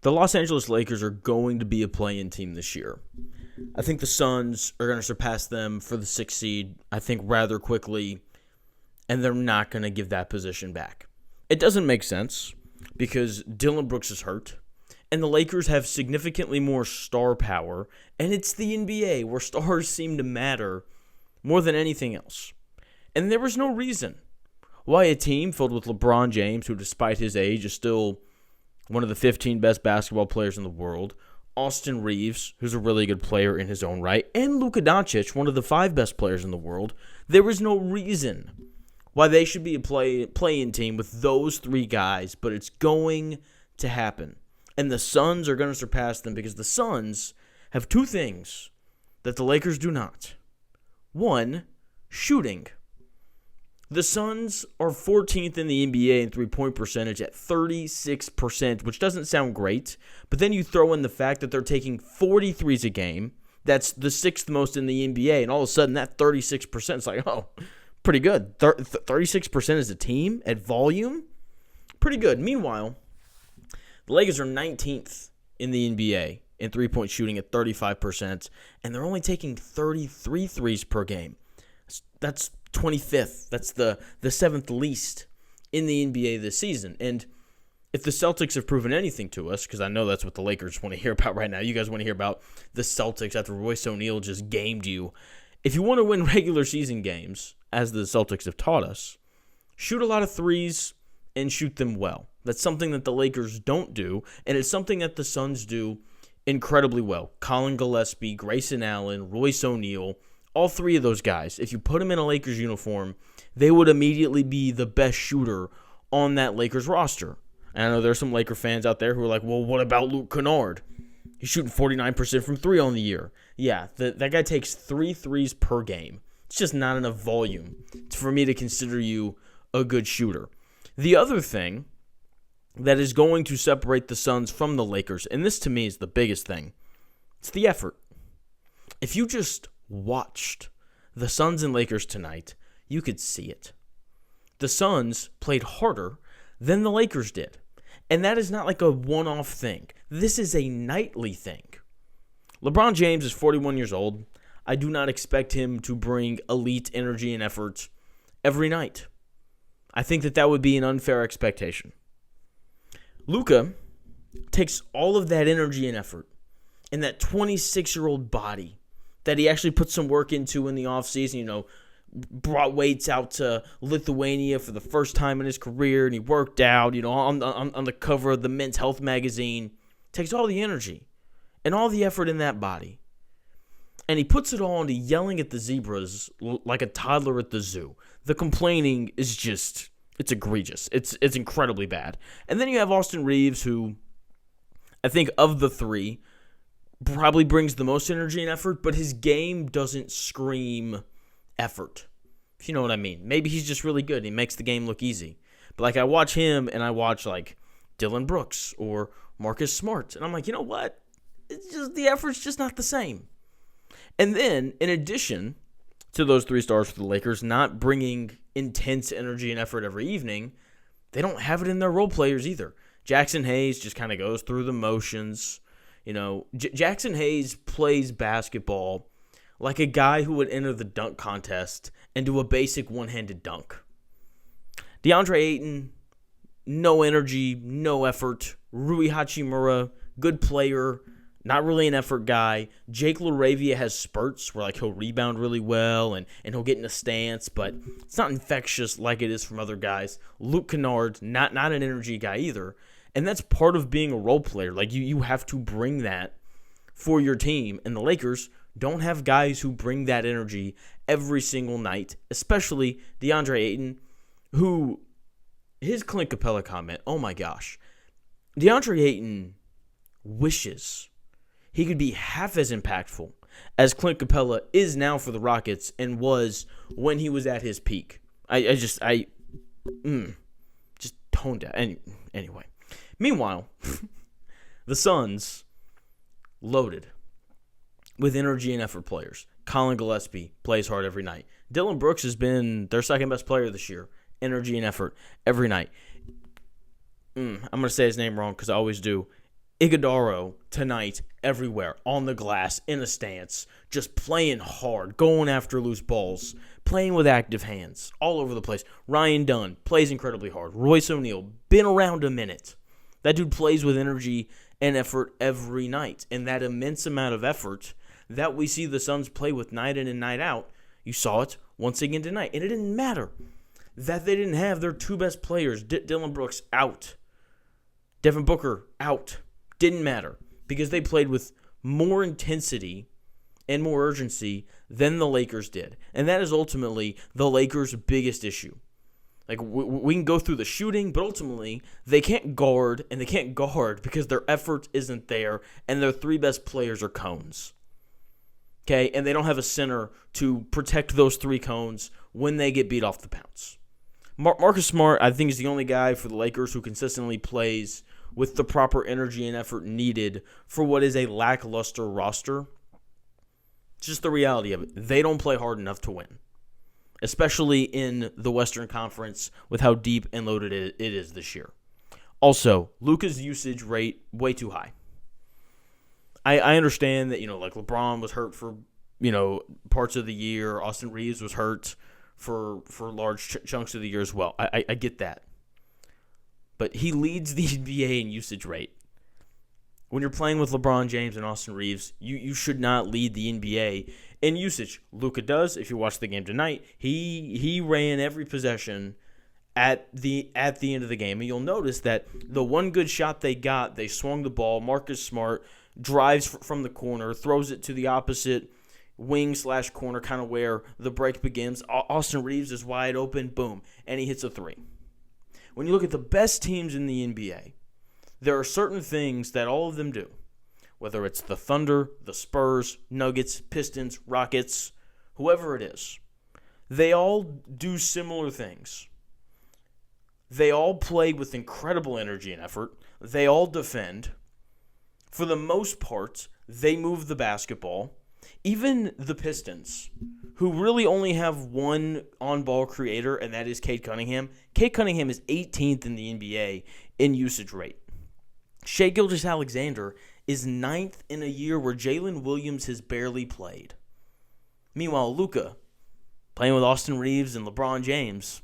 The Los Angeles Lakers are going to be a play-in team this year. I think the Suns are going to surpass them for the 6th seed, I think, rather quickly, and they're not going to give that position back. It doesn't make sense because Dillon Brooks is hurt, and the Lakers have significantly more star power, and it's the NBA where stars seem to matter more than anything else. And there was no reason why a team filled with LeBron James, who despite his age is still one of the 15 best basketball players in the world, Austin Reaves, who's a really good player in his own right, and Luka Doncic, one of the 5 best players in the world, there was no reason why they should be a play-in team with those 3 guys, but it's going to happen. And the Suns are going to surpass them because the Suns have 2 things that the Lakers do not. 1, shooting. The Suns are 14th in the NBA in three-point percentage at 36%, which doesn't sound great. But then you throw in the fact that they're taking 43s a game. That's the 6th most in the NBA. And all of a sudden, that 36% is like, oh, pretty good. 36% as a team at volume? Pretty good. Meanwhile, the Lakers are 19th in the NBA in three-point shooting at 35%. And they're only taking 33 threes per game. That's 25th. That's the 7th least in the NBA this season. And if the Celtics have proven anything to us, because I know that's what the Lakers want to hear about right now. You guys want to hear about the Celtics after Royce O'Neal just gamed you. If you want to win regular season games, as the Celtics have taught us, shoot a lot of threes and shoot them well. That's something that the Lakers don't do, and it's something that the Suns do incredibly well. Colin Gillespie, Grayson Allen, Royce O'Neal, all 3 of those guys, if you put them in a Lakers uniform, they would immediately be the best shooter on that Lakers roster. And I know there's some Laker fans out there who are like, well, what about Luke Kennard? He's shooting 49% from 3 on the year. Yeah, that guy takes 3 threes per game. It's just not enough volume for me to consider you a good shooter. The other thing that is going to separate the Suns from the Lakers, and this to me is the biggest thing, it's the effort. If you just watched the Suns and Lakers tonight, you could see it. The Suns played harder than the Lakers did. And that is not like a one-off thing. This is a nightly thing. LeBron James is 41 years old. I do not expect him to bring elite energy and effort every night. I think that would be an unfair expectation. Luka takes all of that energy and effort and that 26-year-old body that he actually put some work into in the offseason, brought weights out to Lithuania for the first time in his career, and he worked out, on the cover of the Men's Health magazine. Takes all the energy and all the effort in that body, and he puts it all into yelling at the zebras like a toddler at the zoo. The complaining is just, it's egregious. It's incredibly bad. And then you have Austin Reaves, who I think of the 3, probably brings the most energy and effort, but his game doesn't scream effort, if you know what I mean. Maybe he's just really good. He makes the game look easy. But I watch him and I watch Dillon Brooks or Marcus Smart, and I'm like, you know what? It's just the effort's just not the same. And then, in addition to those 3 stars for the Lakers not bringing intense energy and effort every evening, they don't have it in their role players either. Jackson Hayes just kind of goes through the motions. Jackson Hayes plays basketball like a guy who would enter the dunk contest and do a basic one-handed dunk. DeAndre Ayton, no energy, no effort. Rui Hachimura, good player, not really an effort guy. Jake LaRavia has spurts where he'll rebound really well and he'll get in a stance, but it's not infectious like it is from other guys. Luke Kennard, not an energy guy either. And that's part of being a role player. You have to bring that for your team. And the Lakers don't have guys who bring that energy every single night, especially DeAndre Ayton, who, his Clint Capella comment, oh my gosh. DeAndre Ayton wishes he could be half as impactful as Clint Capella is now for the Rockets and was when he was at his peak. Just tone down. Anyway. Meanwhile, the Suns loaded with energy and effort players. Colin Gillespie plays hard every night. Dillon Brooks has been their second-best player this year. Energy and effort every night. I'm going to say his name wrong because I always do. Iguodala tonight everywhere, on the glass, in a stance, just playing hard, going after loose balls, playing with active hands, all over the place. Ryan Dunn plays incredibly hard. Royce O'Neal, been around a minute. That dude plays with energy and effort every night. And that immense amount of effort that we see the Suns play with night in and night out, you saw it once again tonight. And it didn't matter that they didn't have their two best players, Dillon Brooks, out. Devin Booker, out. Didn't matter because they played with more intensity and more urgency than the Lakers did. And that is ultimately the Lakers' biggest issue. Like, we can go through the shooting, but ultimately they can't guard, and they can't guard because their effort isn't there, and their three best players are cones. Okay, and they don't have a center to protect those three cones when they get beat off the bounce. Marcus Smart, I think, is the only guy for the Lakers who consistently plays with the proper energy and effort needed for what is a lackluster roster. It's just the reality of it. They don't play hard enough to win, especially in the Western Conference with how deep and loaded it is this year. Also, Luka's usage rate, way too high. I understand that, like LeBron was hurt for, parts of the year. Austin Reaves was hurt for large chunks of the year as well. I get that. But he leads the NBA in usage rate. When you're playing with LeBron James and Austin Reaves, you should not lead the NBA in usage. Luka does. If you watch the game tonight, he ran every possession at the end of the game. And you'll notice that the one good shot they got, they swung the ball. Marcus Smart drives from the corner, throws it to the opposite wing/corner, kind of where the break begins. Austin Reaves is wide open, boom, and he hits a three. When you look at the best teams in the NBA, there are certain things that all of them do, whether it's the Thunder, the Spurs, Nuggets, Pistons, Rockets, whoever it is. They all do similar things. They all play with incredible energy and effort. They all defend. For the most part, they move the basketball. Even the Pistons, who really only have one on-ball creator, and that is Cade Cunningham. Cade Cunningham is 18th in the NBA in usage rate. Shai Gilgeous-Alexander is 9th in a year where Jalen Williams has barely played. Meanwhile, Luka, playing with Austin Reaves and LeBron James,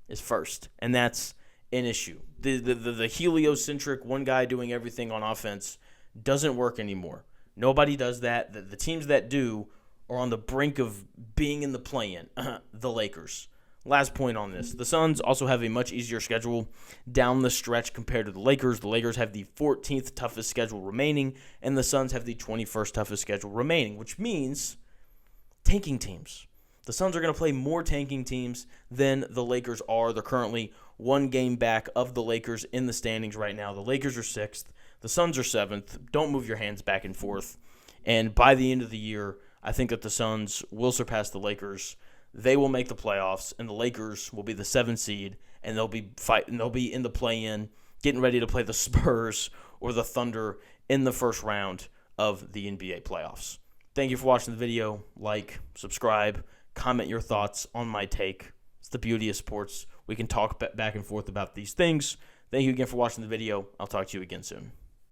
is first, and that's an issue. The heliocentric one guy doing everything on offense doesn't work anymore. Nobody does that. The teams that do are on the brink of being in the play-in, the Lakers. Last point on this. The Suns also have a much easier schedule down the stretch compared to the Lakers. The Lakers have the 14th toughest schedule remaining, and the Suns have the 21st toughest schedule remaining, which means tanking teams. The Suns are going to play more tanking teams than the Lakers are. They're currently one game back of the Lakers in the standings right now. The Lakers are 6th. The Suns are 7th. Don't move your hands back and forth. And by the end of the year, I think that the Suns will surpass the Lakers. They will make the playoffs, and the Lakers will be the 7th seed, and they'll be fighting. They'll be in the play-in, getting ready to play the Spurs or the Thunder in the first round of the NBA playoffs. Thank you for watching the video. Like, subscribe, comment your thoughts on my take. It's the beauty of sports. We can talk back and forth about these things. Thank you again for watching the video. I'll talk to you again soon.